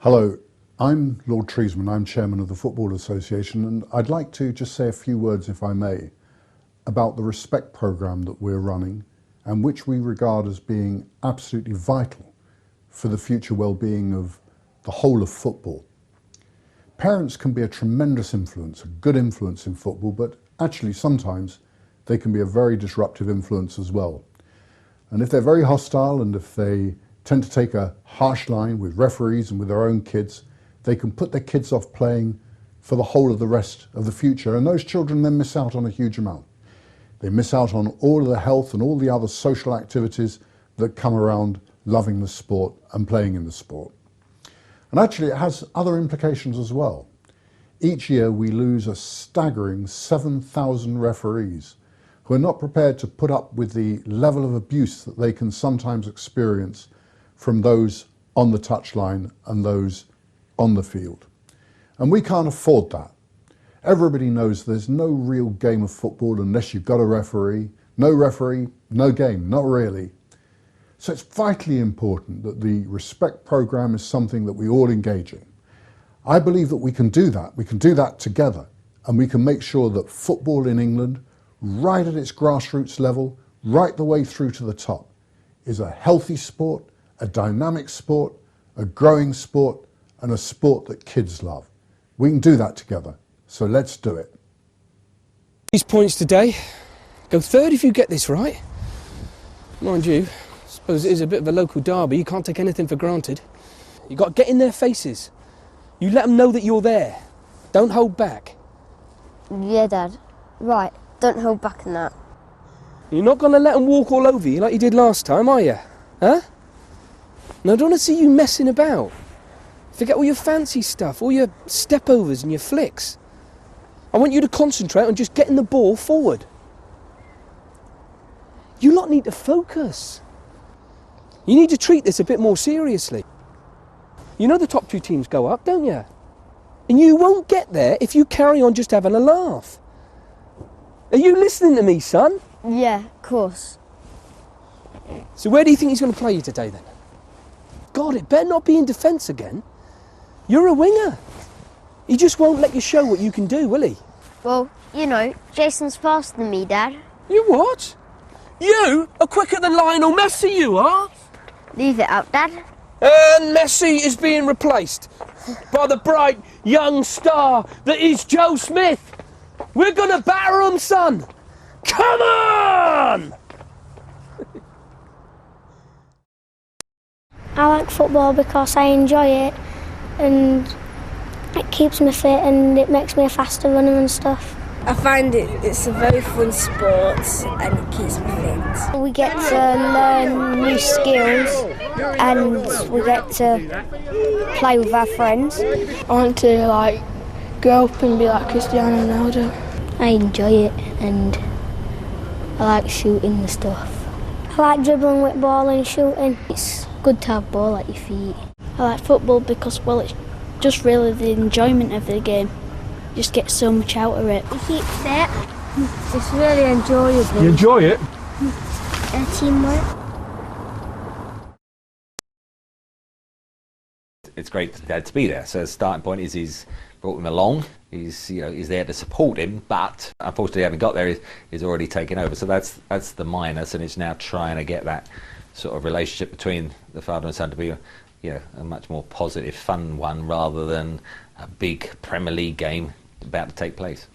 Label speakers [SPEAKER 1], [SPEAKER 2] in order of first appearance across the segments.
[SPEAKER 1] Hello, I'm Lord Treesman, I'm Chairman of the Football Association, and I'd like to just say a few words, if I may, about the RESPECT programme that we're running and which we regard as being absolutely vital for the future well-being of the whole of football. Parents can be a tremendous influence, a good influence in football, but actually sometimes they can be a very disruptive influence as well. And if they're very hostile and if they tend to take a harsh line with referees and with their own kids, they can put their kids off playing for the whole of the rest of the future, and those children then miss out on a huge amount. They miss out on all of the health and all the other social activities that come around loving the sport and playing in the sport. And actually it has other implications as well. Each year we lose a staggering 7,000 referees who are not prepared to put up with the level of abuse that they can sometimes experience from those on the touchline and those on the field. And we can't afford that. Everybody knows there's no real game of football unless you've got a referee. No referee, no game, not really. So it's vitally important that the RESPECT programme is something that we all engage in. I believe that we can do that together, and we can make sure that football in England, right at its grassroots level, right the way through to the top, is a healthy sport, a dynamic sport, a growing sport, and a sport that kids love. We can do that together, so let's do it.
[SPEAKER 2] These points today, go third if you get this right. Mind you, I suppose it is a bit of a local derby, you can't take anything for granted. You've got to get in their faces. You let them know that you're there. Don't hold back.
[SPEAKER 3] Yeah, Dad. Right, don't hold back in that.
[SPEAKER 2] You're not going to let them walk all over you like you did last time, are you? Huh? No, I don't want to see you messing about. Forget all your fancy stuff, all your step-overs and your flicks. I want you to concentrate on just getting the ball forward. You lot need to focus. You need to treat this a bit more seriously. You know the top two teams go up, don't you? And you won't get there if you carry on just having a laugh. Are you listening to me, son?
[SPEAKER 3] Yeah, of course.
[SPEAKER 2] So where do you think he's going to play you today then? God, it better not be in defence again. You're a winger. He just won't let you show what you can do, will he?
[SPEAKER 3] Well, you know, Jason's faster than me, Dad.
[SPEAKER 2] You what? You are quicker than Lionel Messi, you are?
[SPEAKER 3] Leave it out, Dad.
[SPEAKER 2] And Messi is being replaced by the bright young star that is Joe Smith. We're going to batter him, son. Come on!
[SPEAKER 4] I like football because I enjoy it and it keeps me fit and it makes me a faster runner and stuff.
[SPEAKER 5] I find it's a very fun sport and it keeps me fit.
[SPEAKER 4] We get to learn new skills and we get to play with our friends.
[SPEAKER 6] I want to grow up and be like Cristiano Ronaldo.
[SPEAKER 4] I enjoy it and I like shooting and stuff. I like dribbling with ball and shooting. It's good to have ball at your feet.
[SPEAKER 6] I like football because, well, it's just really the enjoyment of the game. You just get so much out of it.
[SPEAKER 4] You keep fit. It's really enjoyable.
[SPEAKER 2] You enjoy it?
[SPEAKER 4] Teamwork.
[SPEAKER 7] It's great for Dad to be there. So the starting point is he's brought him along. He's there to support him, but unfortunately, having got there, he's already taken over. So that's the minus, and it's now trying to get that sort of relationship between the father and son to be a much more positive, fun one rather than a big Premier League game about to take place.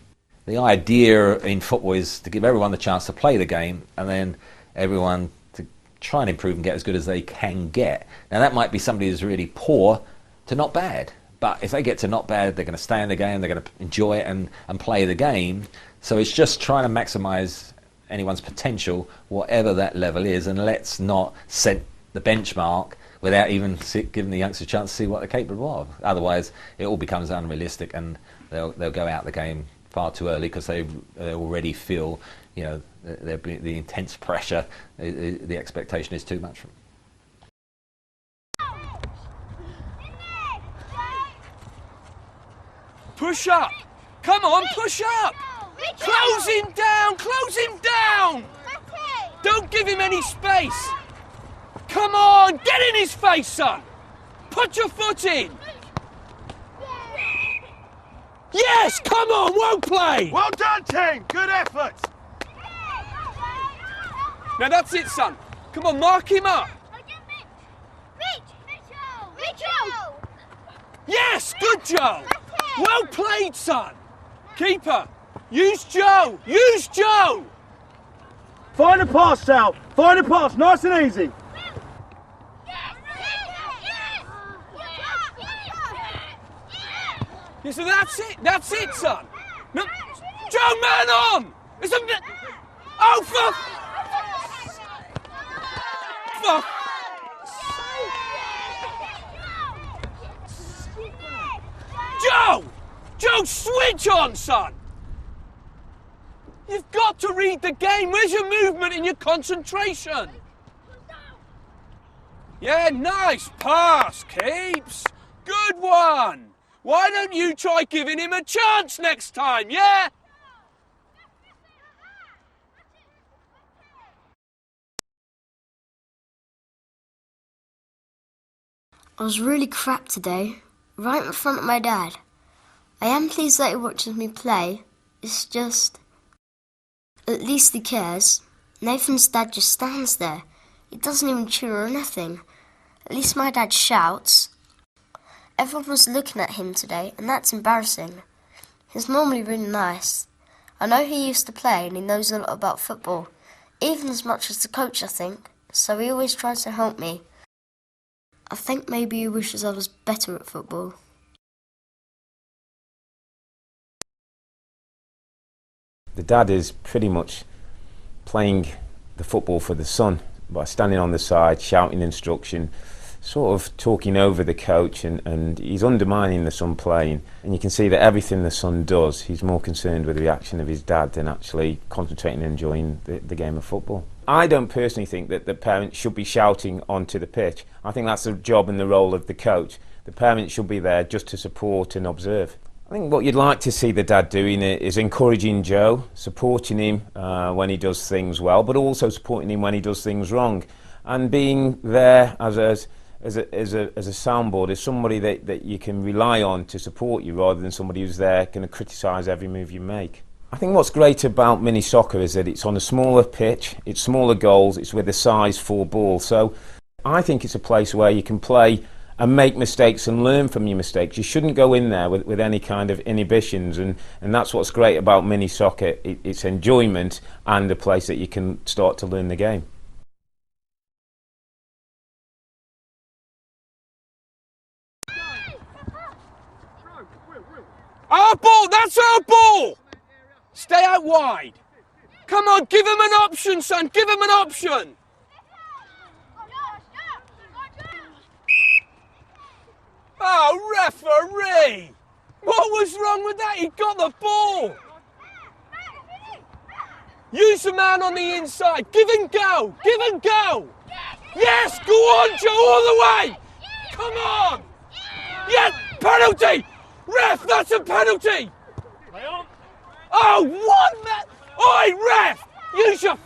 [SPEAKER 7] The idea in football is to give everyone the chance to play the game and then everyone to try and improve and get as good as they can get. Now that might be somebody who's really poor to not bad, but if they get to not bad, they're going to stay in the game, they're going to enjoy it and play the game. So it's just trying to maximise anyone's potential, whatever that level is, and let's not set the benchmark without even giving the youngsters a chance to see what they're capable of. Otherwise, it all becomes unrealistic, and they'll go out the game far too early because they already feel, the intense pressure, the expectation is too much from them.
[SPEAKER 2] Push up! Come on, push up! Close him down! Close him down! Don't give him any space! Come on, get in his face, son! Put your foot in! Yes, come on, well played!
[SPEAKER 8] Well done, team. Good effort.
[SPEAKER 2] Now that's it, son. Come on, mark him up. Yes, good Joe. Well played, son. Keeper, use Joe. Use Joe.
[SPEAKER 8] Find a pass, Sal. Find a pass. Nice and easy.
[SPEAKER 2] Yeah, so that's it, son. No, Joe, man on! It's a... Oh, fuck! Fuck! Joe! Joe, switch on, son! You've got to read the game. Where's your movement and your concentration? Yeah, nice pass, Keeps. Good one. Why don't you try giving him a chance next time, yeah?
[SPEAKER 4] I was really crap today, right in front of my dad. I am pleased that he watches me play. It's just... at least he cares. Nathan's dad just stands there. He doesn't even cheer or nothing. At least my dad shouts. Everyone was looking at him today, and that's embarrassing. He's normally really nice. I know he used to play and he knows a lot about football, even as much as the coach, I think, so he always tries to help me. I think maybe he wishes I was better at football.
[SPEAKER 9] The dad is pretty much playing the football for the son by standing on the side, shouting instruction, sort of talking over the coach, and he's undermining the son playing. And you can see that everything the son does, he's more concerned with the reaction of his dad than actually concentrating and enjoying the game of football. I don't personally think that the parents should be shouting onto the pitch. I think that's the job and the role of the coach. The parents should be there just to support and observe. I think what you'd like to see the dad doing is encouraging Joe, supporting him when he does things well, but also supporting him when he does things wrong, and being there as a soundboard, as somebody that you can rely on to support you, rather than somebody who's there going to criticise every move you make. I think what's great about mini soccer is that it's on a smaller pitch, it's smaller goals, it's with a size 4 ball. So I think it's a place where you can play and make mistakes and learn from your mistakes. You shouldn't go in there with any kind of inhibitions, and that's what's great about mini soccer. It's enjoyment and a place that you can start to learn the game.
[SPEAKER 2] Our ball, that's our ball! Stay out wide. Come on, give him an option, son, give him an option. Oh, referee! What was wrong with that? He got the ball. Use the man on the inside. Give and go. Give and go. Yes, go on, Joe, all the way. Come on. Yes, penalty. Ref, that's a penalty. Oh, what? Oi, ref! Use your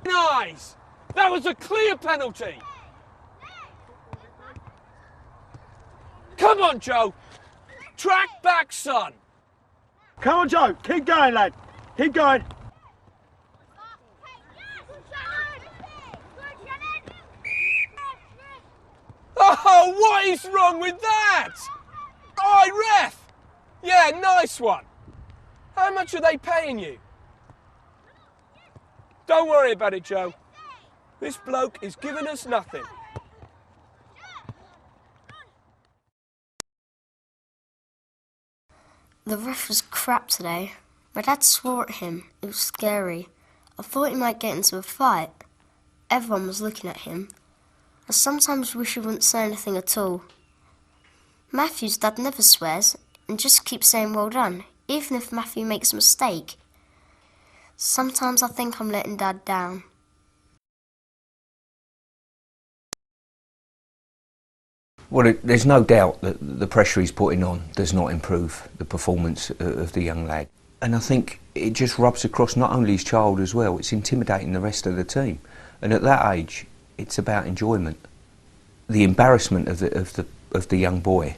[SPEAKER 2] eyes. That was a clear penalty. Come on, Joe. Track back, son.
[SPEAKER 8] Come on, Joe. Keep going, lad. Keep going.
[SPEAKER 2] Oh, what is wrong with that? Oi, ref. Yeah, nice one. How much are they paying you? Don't worry about it, Joe. This bloke is giving us nothing.
[SPEAKER 4] The ref was crap today. My dad swore at him. It was scary. I thought he might get into a fight. Everyone was looking at him. I sometimes wish he wouldn't say anything at all. Matthew's dad never swears and just keeps saying well done, even if Matthew makes a mistake. Sometimes I think I'm letting Dad down.
[SPEAKER 10] Well, there's no doubt that the pressure he's putting on does not improve the performance of the young lad. And I think it just rubs across not only his child as well, it's intimidating the rest of the team. And at that age, it's about enjoyment. The embarrassment of the young boy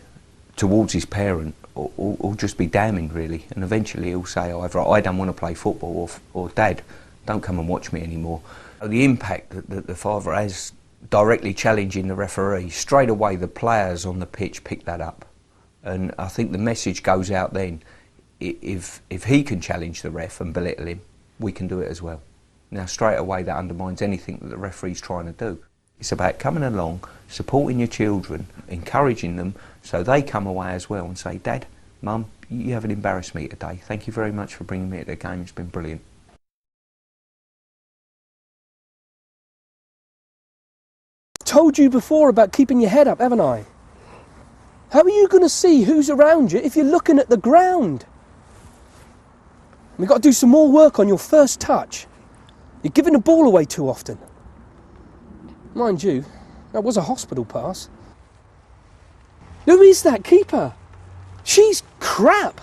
[SPEAKER 10] towards his parent or just be damning really, and eventually he'll say either I don't want to play football or Dad, don't come and watch me anymore. The impact that the father has directly challenging the referee, straight away the players on the pitch pick that up, and I think the message goes out then, if he can challenge the ref and belittle him, we can do it as well. Now straight away that undermines anything that the referee's trying to do. It's about coming along, supporting your children, encouraging them so they come away as well and say, Dad, Mum, you haven't embarrassed me today. Thank you very much for bringing me to the game. It's been brilliant.
[SPEAKER 2] Told you before about keeping your head up, haven't I? How are you going to see who's around you if you're looking at the ground? We've got to do some more work on your first touch. You're giving the ball away too often. Mind you, that was a hospital pass. Who is that keeper? She's crap.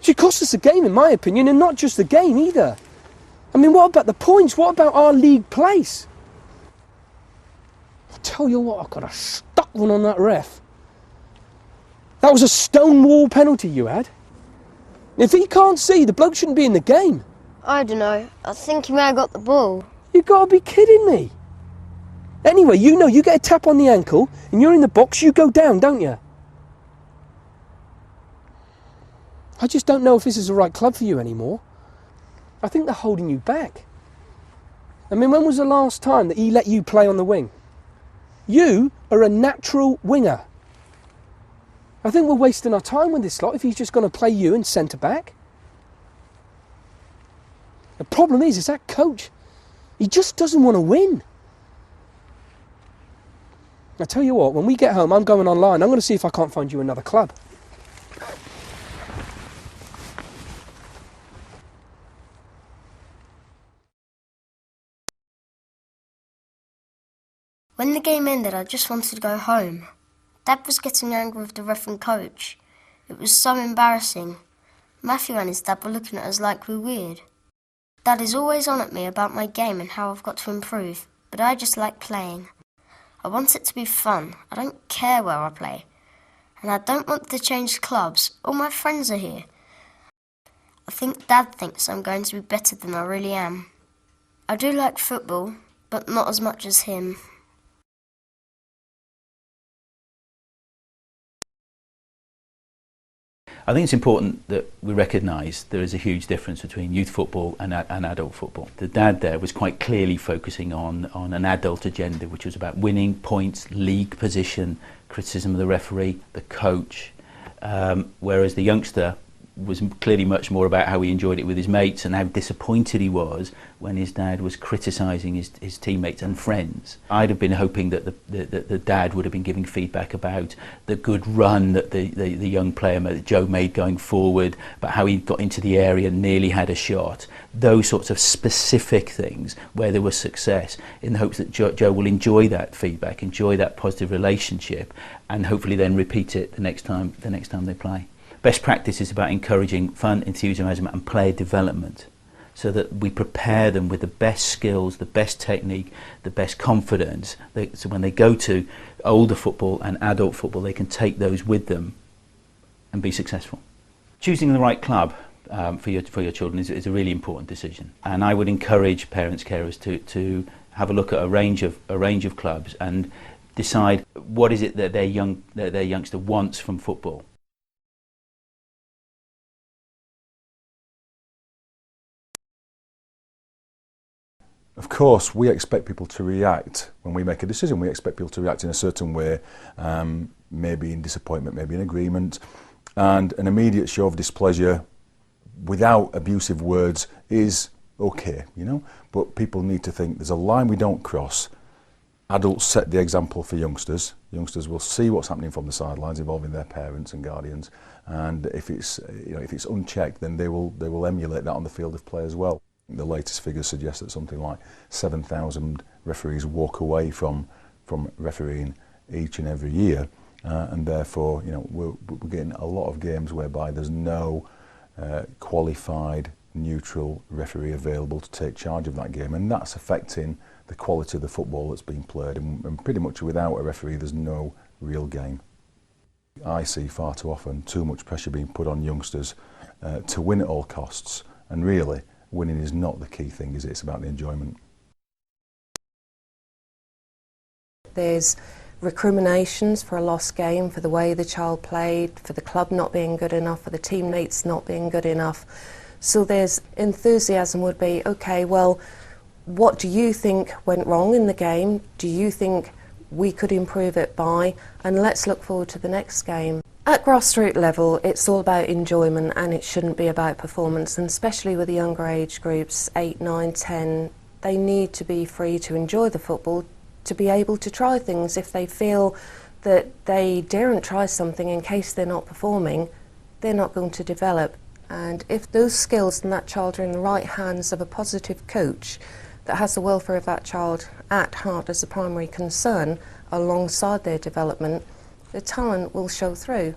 [SPEAKER 2] She cost us a game, in my opinion, and not just the game either. I mean, what about the points? What about our league place? I tell you what, I've got a stuck one on that ref. That was a stonewall penalty you had. If he can't see, the bloke shouldn't be in the game.
[SPEAKER 3] I don't know. I think he may have got the ball.
[SPEAKER 2] You've got to be kidding me. Anyway, you know, you get a tap on the ankle and you're in the box, you go down, don't you? I just don't know if this is the right club for you anymore. I think they're holding you back. I mean, when was the last time that he let you play on the wing? You are a natural winger. I think we're wasting our time with this lot if he's just going to play you in centre-back. The problem is that coach, he just doesn't want to win. I tell you what, when we get home, I'm going online. I'm going to see if I can't find you another club.
[SPEAKER 4] When the game ended, I just wanted to go home. Dad was getting angry with the ref and coach. It was so embarrassing. Matthew and his dad were looking at us like we were weird. Dad is always on at me about my game and how I've got to improve, but I just like playing. I want it to be fun. I don't care where I play. And I don't want to change clubs. All my friends are here. I think Dad thinks I'm going to be better than I really am. I do like football, but not as much as him.
[SPEAKER 11] I think it's important that we recognise there is a huge difference between youth football and adult football. The dad there was quite clearly focusing on an adult agenda, which was about winning points, league position, criticism of the referee, the coach, whereas the youngster was clearly much more about how he enjoyed it with his mates and how disappointed he was when his dad was criticising his teammates and friends. I'd have been hoping that the dad would have been giving feedback about the good run that the young player Joe made going forward, about how he got into the area and nearly had a shot. Those sorts of specific things where there was success, in the hopes that Joe will enjoy that feedback, enjoy that positive relationship, and hopefully then repeat it the next time they play. Best practice is about encouraging fun, enthusiasm and player development so that we prepare them with the best skills, the best technique, the best confidence, so when they go to older football and adult football they can take those with them and be successful. Choosing the right club for your children is a really important decision, and I would encourage parents, carers to have a look at a range of clubs and decide what is it that their youngster wants from football.
[SPEAKER 12] Of course, we expect people to react when we make a decision. We expect people to react in a certain way, maybe in disappointment, maybe in agreement, and an immediate show of displeasure without abusive words is okay, you know. But people need to think there's a line we don't cross. Adults set the example for youngsters. Youngsters will see what's happening from the sidelines, involving their parents and guardians, and if it's unchecked, then they will emulate that on the field of play as well. The latest figures suggest that something like 7,000 referees walk away from refereeing each and every year, and therefore, you know, we're getting a lot of games whereby there's no qualified neutral referee available to take charge of that game, and that's affecting the quality of the football that's being played, and pretty much without a referee there's no real game. I see far too often too much pressure being put on youngsters to win at all costs, and really winning is not the key thing, is it? It's about the enjoyment.
[SPEAKER 13] There's recriminations for a lost game, for the way the child played, for the club not being good enough, for the teammates not being good enough. So there's enthusiasm would be, okay, well, what do you think went wrong in the game? Do you think we could improve it by? And let's look forward to the next game. At grassroots level, it's all about enjoyment, and it shouldn't be about performance, and especially with the younger age groups, 8, 9, 10, they need to be free to enjoy the football, to be able to try things. If they feel that they daren't try something in case they're not performing, they're not going to develop. And if those skills in that child are in the right hands of a positive coach that has the welfare of that child at heart as a primary concern alongside their development, the talent will show through.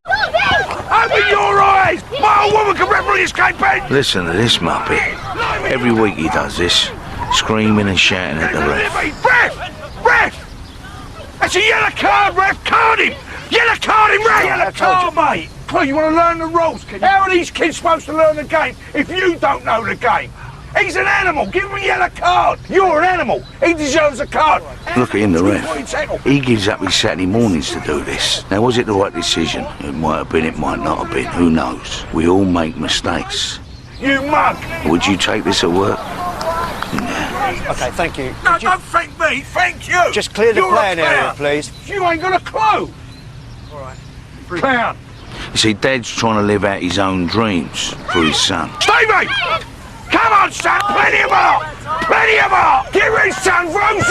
[SPEAKER 8] Open your eyes! My old woman can referee this campaign!
[SPEAKER 14] Listen to this muppet. Every week he does this, screaming and shouting at the ref.
[SPEAKER 8] Ref! Ref! That's a yellow card, ref! Card him! Yellow card him, ref! Yellow card, mate! Come on, you want to learn the rules? How are these kids supposed to learn the game if you don't know the game? He's an animal. Give him a yellow card. You're an animal. He deserves a card.
[SPEAKER 14] Look at him, the ref. He gives up his Saturday mornings to do this. Now, was it the right decision? It might have been, it might not have been. Who knows? We all make mistakes.
[SPEAKER 8] You mug!
[SPEAKER 14] Would you take this at work?
[SPEAKER 15] Okay, thank you.
[SPEAKER 8] No, don't thank me. Thank you.
[SPEAKER 15] Just clear the playing area, please.
[SPEAKER 8] You ain't got a clue.
[SPEAKER 15] All right.
[SPEAKER 8] Clown.
[SPEAKER 14] You see, Dad's trying to live out his own dreams for his son.
[SPEAKER 8] Stevie! Come on, son! Plenty of art! Plenty of art! Get rid, son! Rubs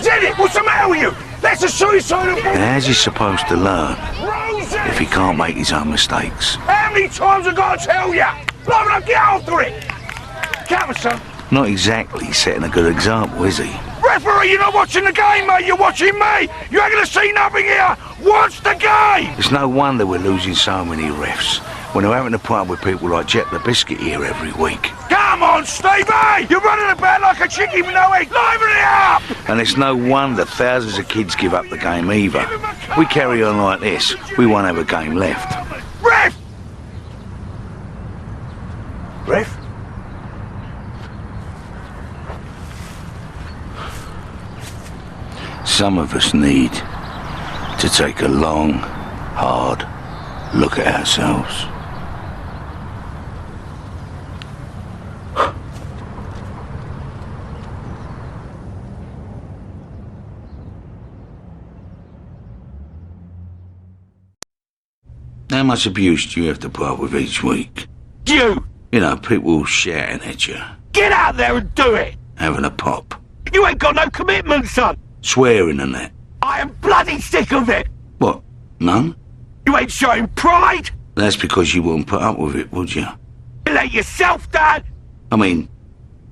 [SPEAKER 8] in it! What's the matter with you? That's a suicidal boy!
[SPEAKER 14] And how's he supposed to learn if he can't make his own mistakes?
[SPEAKER 8] How many times have I got to tell you? Blow it up, get after it! Come on, son.
[SPEAKER 14] Not exactly setting a good example, is he?
[SPEAKER 8] Referee, you're not watching the game, mate. You're watching me. You ain't going to see nothing here. Watch the game.
[SPEAKER 14] It's no wonder we're losing so many refs when we're having to put up with people like Jet the Biscuit here every week.
[SPEAKER 8] Come on, Stevie. You're running about like a chicken with no egg. Liven it up.
[SPEAKER 14] And it's no wonder thousands of kids give up the game either. If we carry on like this, we won't have a game left.
[SPEAKER 8] Ref! Ref?
[SPEAKER 14] Some of us need to take a long, hard look at ourselves. How much abuse do you have to put up with each week?
[SPEAKER 8] You!
[SPEAKER 14] You know, people shouting at you.
[SPEAKER 8] Get out there and do it!
[SPEAKER 14] Having a pop.
[SPEAKER 8] You ain't got no commitment, son!
[SPEAKER 14] Swearing and that.
[SPEAKER 8] I am bloody sick of it!
[SPEAKER 14] What? None?
[SPEAKER 8] You ain't showing pride!
[SPEAKER 14] That's because you wouldn't put up with it, would you?
[SPEAKER 8] You let yourself, Dad!
[SPEAKER 14] I mean,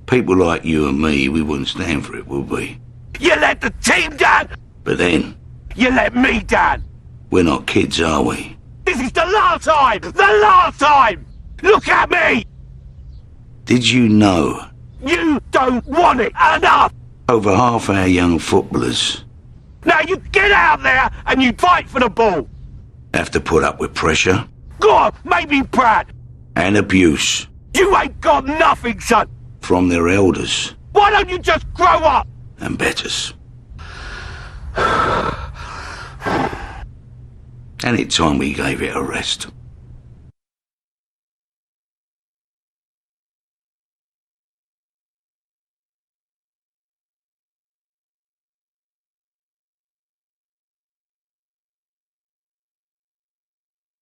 [SPEAKER 14] people like you and me, we wouldn't stand for it, would we?
[SPEAKER 8] You let the team, Dad!
[SPEAKER 14] But then...
[SPEAKER 8] You let me, Dad!
[SPEAKER 14] We're not kids, are we?
[SPEAKER 8] This is the last time! The last time! Look at me!
[SPEAKER 14] Did you know?
[SPEAKER 8] You don't want it enough!
[SPEAKER 14] Over half our young footballers...
[SPEAKER 8] Now you get out there and you fight for the ball!
[SPEAKER 14] Have to put up with pressure.
[SPEAKER 8] Go on, make me proud!
[SPEAKER 14] And abuse.
[SPEAKER 8] You ain't got nothing, son!
[SPEAKER 14] From their elders.
[SPEAKER 8] Why don't you just grow up?
[SPEAKER 14] And betters. And it's time we gave it a rest.